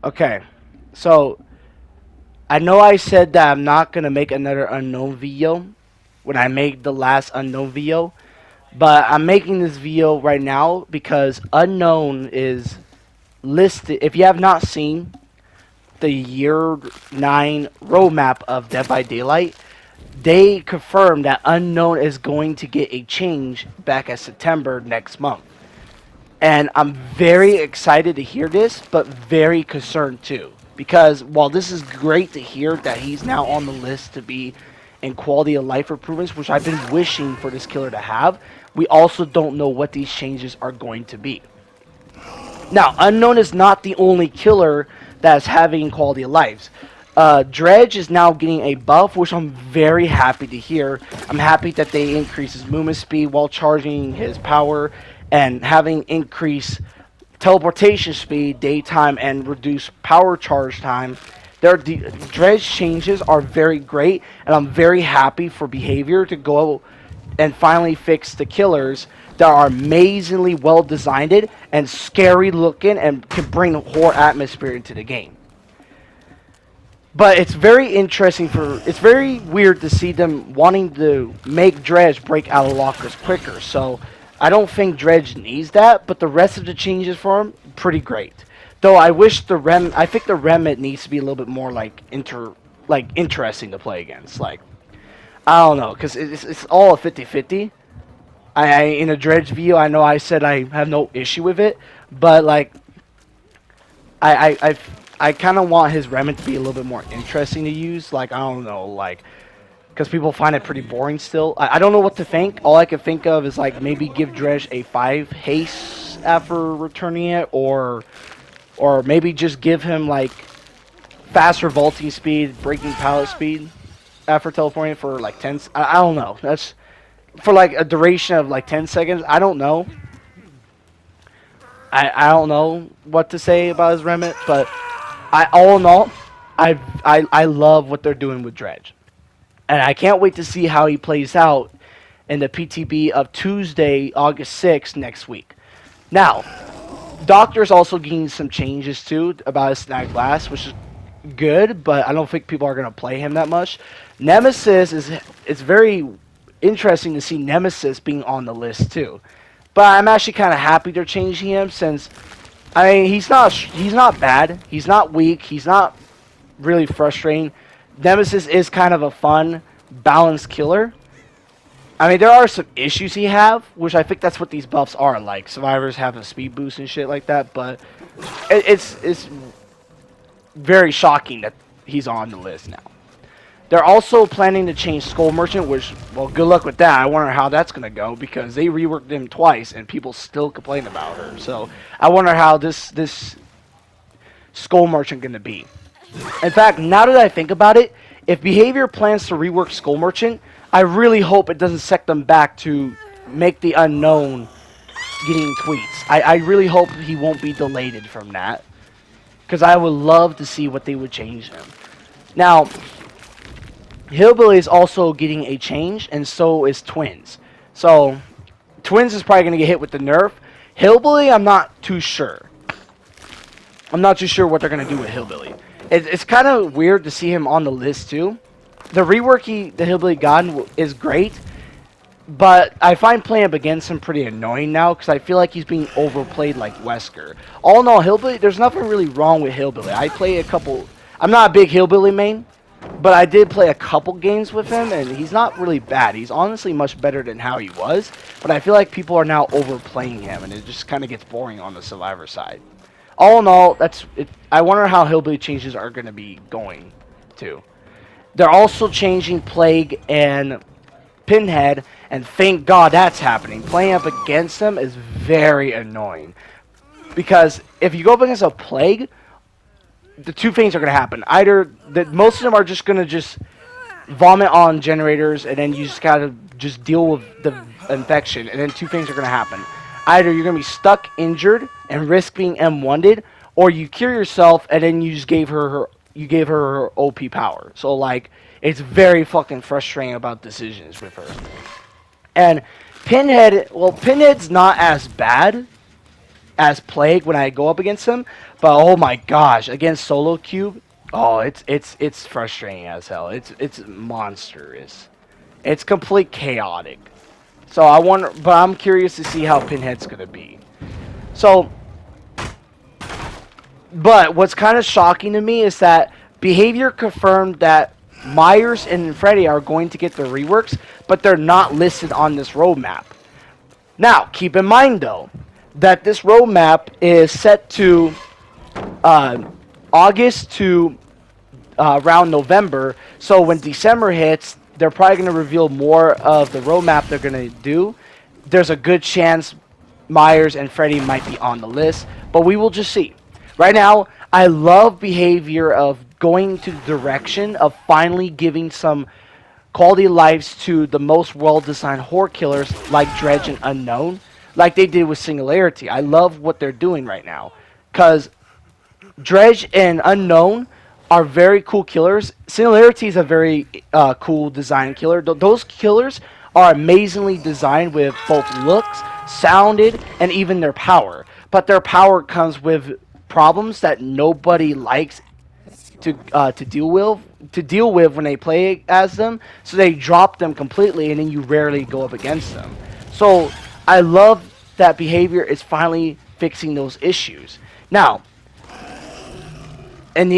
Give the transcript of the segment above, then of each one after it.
Okay, so I know I said that I'm not gonna make another unknown video when I made the last unknown video, but I'm making this video right now because unknown is listed. If you have not seen the year 9 roadmap of Dead by Daylight, they confirmed that unknown is going to get a change back at September next month. And I'm very excited to hear this, but very concerned too. Because while this is great to hear that he's now on the list to be in quality of life improvements, which I've been wishing for this killer to have, we also don't know what these changes are going to be. Now, Unknown is not the only killer that's having quality of lives. Dredge is now getting a buff, which I'm very happy to hear. I'm happy that they increase his movement speed while charging his power and having increased teleportation speed, daytime, and reduced power charge time. Dredge changes are very great, and I'm very happy for Behavior to go and finally fix the killers that are amazingly well designed and scary looking and can bring horror atmosphere into the game. But it's very interesting it's very weird to see them wanting to make Dredge break out of lockers quicker. So I don't think Dredge needs that, but the rest of the changes for him, pretty great. Though I think the remnant needs to be a little bit more interesting to play against. Like, I don't know, because it's all a 50-50. In a Dredge video, I know I said I have no issue with it, but like, I kind of want his remnant to be a little bit more interesting to use. Like, I don't know, like, because people find it pretty boring still. I don't know what to think. All I can think of is like maybe give Dredge a 5 haste after returning it, or maybe just give him like faster vaulting speed, breaking pallet speed after teleporting for like 10. I don't know. That's for like a duration of like 10 seconds. I don't know. I don't know what to say about his remnant, but all in all, I love what they're doing with Dredge. And I can't wait to see how he plays out in the PTB of Tuesday, August 6th next week. Now, Doctor's also getting some changes too about his Snag Blast, which is good, but I don't think people are going to play him that much. Nemesis it's very interesting to see Nemesis being on the list too. But I'm actually kind of happy they're changing him since, I mean, he's not bad. He's not weak. He's not really frustrating. Nemesis is kind of a fun, balanced killer. I mean, there are some issues he have, which I think that's what these buffs are. Like, survivors have a speed boost and shit like that, but it's very shocking that he's on the list now. They're also planning to change Skull Merchant, which, well, good luck with that. I wonder how that's going to go, because they reworked him twice, and people still complain about her. So, I wonder how this Skull Merchant going to be. In fact, now that I think about it, if Behavior plans to rework Skull Merchant, I really hope it doesn't set them back to make the unknown getting tweets. I really hope he won't be delayed from that, because I would love to see what they would change him. Now, Hillbilly is also getting a change, and so is Twins. So, Twins is probably going to get hit with the nerf. Hillbilly, I'm not too sure. I'm not too sure what they're going to do with Hillbilly. It's kind of weird to see him on the list, too. The rework the Hillbilly got is great, but I find playing up against him pretty annoying now, because I feel like he's being overplayed like Wesker. All in all, Hillbilly, there's nothing really wrong with Hillbilly. I play a couple... I'm not a big Hillbilly main, but I did play a couple games with him, and he's not really bad. He's honestly much better than how he was, but I feel like people are now overplaying him, and it just kind of gets boring on the Survivor side. All in all, that's it. I wonder how Hillbilly changes are going to be going, too. They're also changing Plague and Pinhead, and thank God that's happening. Playing up against them is very annoying, because if you go up against a Plague, the two things are going to happen. Either that most of them are just going to just vomit on generators, and then you just got to just deal with the infection, and then two things are going to happen. Either you're going to be stuck injured and risk being M1'd, or you cure yourself, and then you just gave her her OP power. So, like, it's very fucking frustrating about decisions with her. And Pinhead, well, Pinhead's not as bad, as Plague when I go up against him. But oh my gosh, against Solo Cube, oh, it's frustrating as hell. It's monstrous. It's complete chaotic. So I wonder, but I'm curious to see how Pinhead's gonna be. So, but what's kind of shocking to me is that Behavior confirmed that Myers and Freddy are going to get their reworks, but they're not listed on this roadmap. Now, keep in mind though, that this roadmap is set to August to around November. So when December hits, they're probably going to reveal more of the roadmap they're going to do. There's a good chance Myers and Freddy might be on the list, but we will just see. Right now, I love Behavior of going to the direction of finally giving some quality lives to the most well-designed horror killers like Dredge and Unknown, like they did with Singularity. I love what they're doing right now, because Dredge and Unknown are very cool killers. Singularity is a very cool design killer. Those killers are amazingly designed with both looks, sounded, and even their power. But their power comes with problems that nobody likes to deal with when they play as them. So they drop them completely, and then you rarely go up against them. So I love that Behavior is finally fixing those issues. Now, and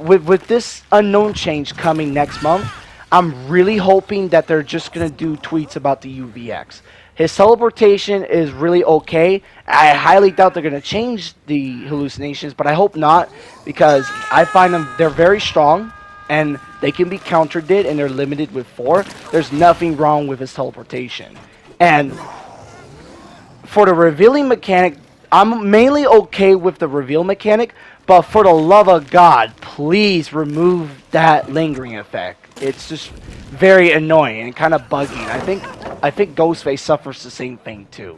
with this Unknown change coming next month, I'm really hoping that they're just gonna do tweets about the UVX. His teleportation is really okay. I highly doubt they're gonna change the hallucinations, but I hope not, because I find they're very strong and they can be countered, and they're limited with 4. There's nothing wrong with his teleportation. And for the revealing mechanic, I'm mainly okay with the reveal mechanic, but for the love of God, please remove that lingering effect. It's just very annoying and kind of buggy. I think Ghostface suffers the same thing too.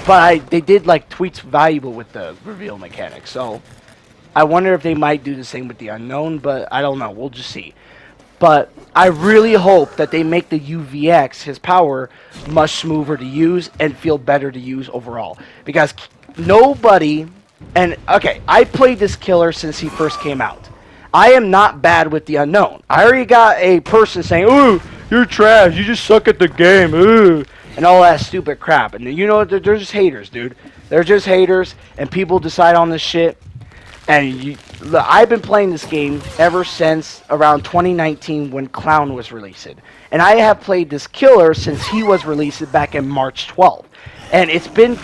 But they did like tweets valuable with the reveal mechanic, so I wonder if they might do the same with the Unknown, but I don't know. We'll just see. But I really hope that they make the UVX, his power, much smoother to use and feel better to use overall. Because nobody... And, okay, I played this killer since he first came out. I am not bad with the Unknown. I already got a person saying, "Ooh, you're trash, you just suck at the game, ooh," and all that stupid crap. And you know, they're just haters, dude. They're just haters, and people decide on this shit. And I've been playing this game ever since around 2019 when Clown was released. And I have played this killer since he was released back in March 12th. And it's been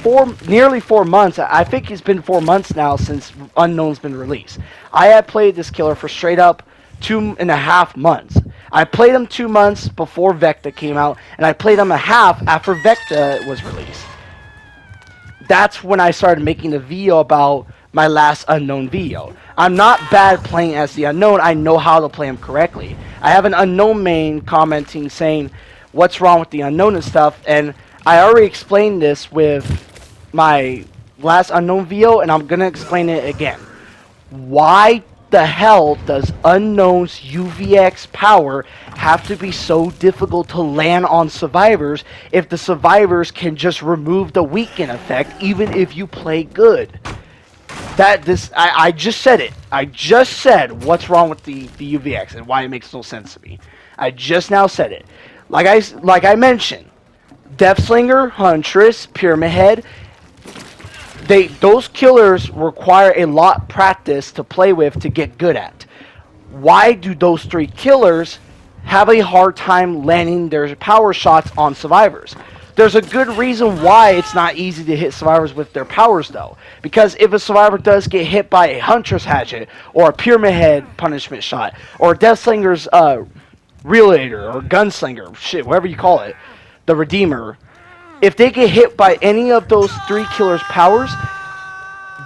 nearly 4 months. I think it's been 4 months now since Unknown's been released. I have played this killer for straight up 2.5 months. I played him 2 months before Vecta came out, and I played him a half after Vecta was released. That's when I started making the video about my last Unknown video. I'm not bad playing as the Unknown. I know how to play him correctly. I have an Unknown main commenting saying what's wrong with the Unknown and stuff, and I already explained this with my last Unknown video, and I'm gonna explain it again. Why the hell does Unknown's UVX power have to be so difficult to land on survivors if the survivors can just remove the weaken effect even if you play good? I just said it. I just said what's wrong with the UVX and why it makes no sense to me. I just now said it. Like I mentioned, Deathslinger, Huntress, Pyramid Head, those killers require a lot practice to play with to get good at. Why do those 3 killers have a hard time landing their power shots on survivors? There's a good reason why it's not easy to hit survivors with their powers, though. Because if a survivor does get hit by a Huntress Hatchet, or a Pyramid Head punishment shot, or Deathslinger's Relator, or Gunslinger, shit, whatever you call it, the Redeemer, if they get hit by any of those 3 killers' powers,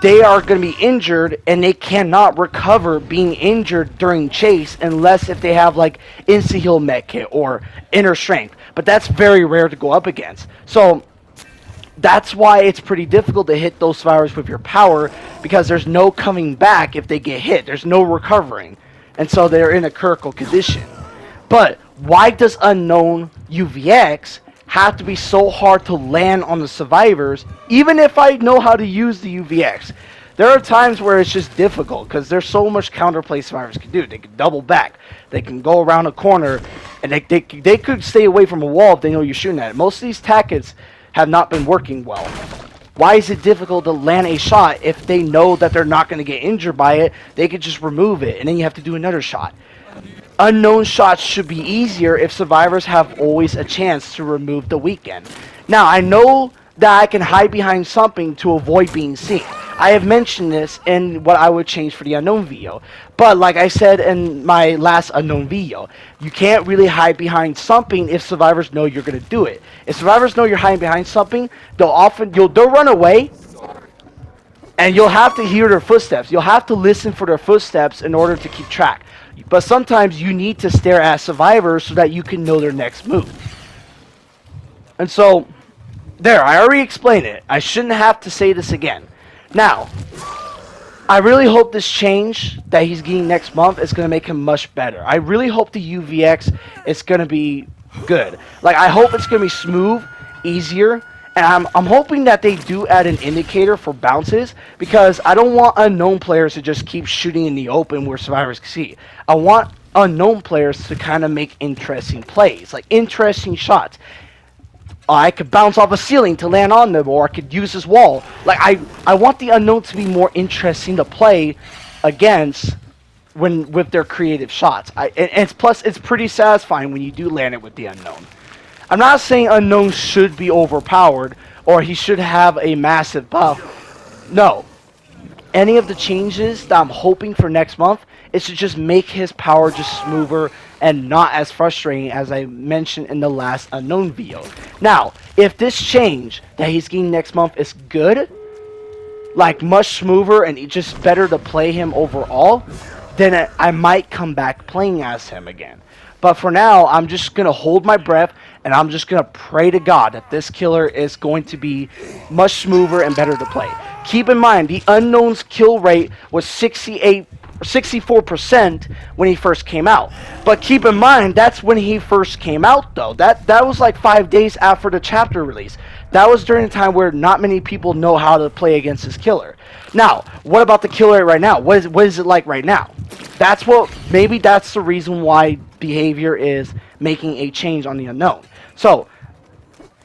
they are going to be injured, and they cannot recover being injured during chase unless if they have like insta-heal med kit or inner strength. But that's very rare to go up against. So that's why it's pretty difficult to hit those survivors with your power, because there's no coming back if they get hit. There's no recovering. And so they're in a critical condition. But why does Unknown UVX have to be so hard to land on the survivors, even if I know how to use the UVX. There are times where it's just difficult because there's so much counterplay survivors can do. They can double back, they can go around a corner, and they could stay away from a wall if they know you're shooting at it. Most of these tactics have not been working well. Why is it difficult to land a shot if they know that they're not going to get injured by it? They could just remove it, and then you have to do another shot. Unknown shots should be easier if survivors have always a chance to remove the weekend. Now, I know that I can hide behind something to avoid being seen. I have mentioned this in what I would change for the unknown video. But like I said in my last unknown video, you can't really hide behind something if survivors know you're going to do it. If survivors know you're hiding behind something, they'll run away, and you'll have to hear their footsteps. You'll have to listen for their footsteps in order to keep track. But sometimes you need to stare at survivors so that you can know their next move. And so, there, I already explained it. I shouldn't have to say this again. Now, I really hope this change that he's getting next month is going to make him much better. I really hope the UVX is going to be good. Like, I hope it's going to be smooth, easier, and I'm hoping that they do add an indicator for bounces, because I don't want unknown players to just keep shooting in the open where survivors can see. I want unknown players to kind of make interesting plays, like interesting shots. I could bounce off a ceiling to land on them, or I could use this wall. Like, I want the unknown to be more interesting to play against with their creative shots. Plus, it's pretty satisfying when you do land it with the unknown. I'm not saying unknown should be overpowered or he should have a massive buff. No. Any of the changes that I'm hoping for next month is to just make his power just smoother and not as frustrating as I mentioned in the last unknown video. Now, if this change that he's getting next month is good, like much smoother and it's just better to play him overall, then I might come back playing as him again. But for now, I'm just going to hold my breath, and I'm just going to pray to God that this killer is going to be much smoother and better to play. Keep in mind, the unknown's kill rate was 64% when he first came out. But keep in mind, that's when he first came out, though. That was like 5 days after the chapter release. That was during a time where not many people know how to play against this killer. Now, what about the kill rate right now? What is it like right now? Maybe that's the reason why behavior is making a change on the unknown. So,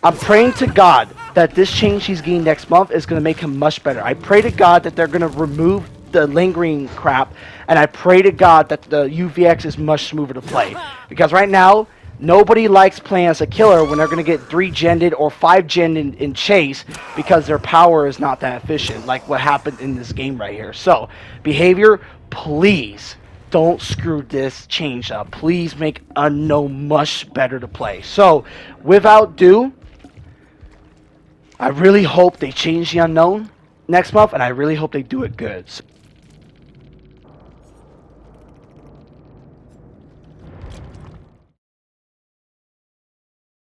I'm praying to God that this change he's getting next month is going to make him much better. I pray to God that they're going to remove the lingering crap, and I pray to God that the UVX is much smoother to play. Because right now, nobody likes playing as a killer when they're going to get 3-gened or 5-gened in chase because their power is not that efficient, like what happened in this game right here. So, behavior, please don't screw this change up. Please make unknown much better to play. So, without ado, I really hope they change the unknown next month, and I really hope they do it good.